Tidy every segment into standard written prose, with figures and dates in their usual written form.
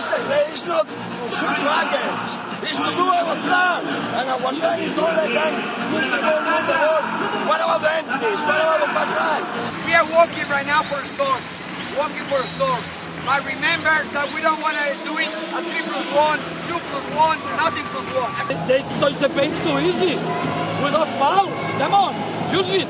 the play is not to switch backends. It's to do our plan. And our plan is don't let them move the ball. What about the entries? What about the pass line? We are working right now for a storm. But remember that we don't want to do it a 3+1, 2+1, nothing +1. It's a paint too easy. Without fouls. Come on, use it.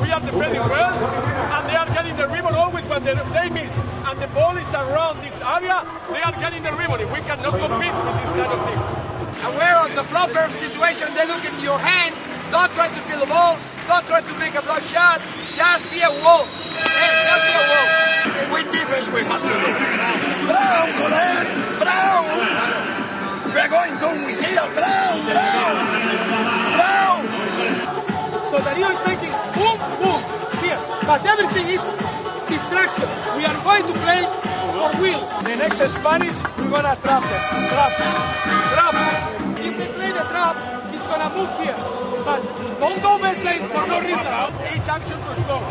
We are defending well, and they are getting the rebound always when they miss. And the ball is around this area, they are getting the rebound. We cannot compete with this kind of things. Aware of the flopper situation, they look into your hands. Don't try to kill the ball. Don't try to make a block shot. Just be a wall. Just be a wall. With defense we have to do. Brown, joder! Brown! We're going down with here. Brown! So Dario is making boom, boom here. But everything is distraction. We are going to play for will. The next Spanish, we're going to trap them. Trap. If we play the trap, he's going to move here. But don't go best lane for no reason. Each action to score.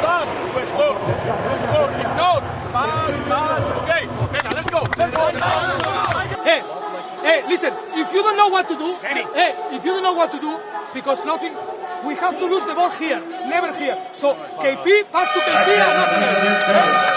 Start to score. If not, pass. Okay. Venga, let's go. Hey, listen. If you don't know what to do, because nothing, we have to lose the ball here, never here. So KP, pass to KP and nothing else.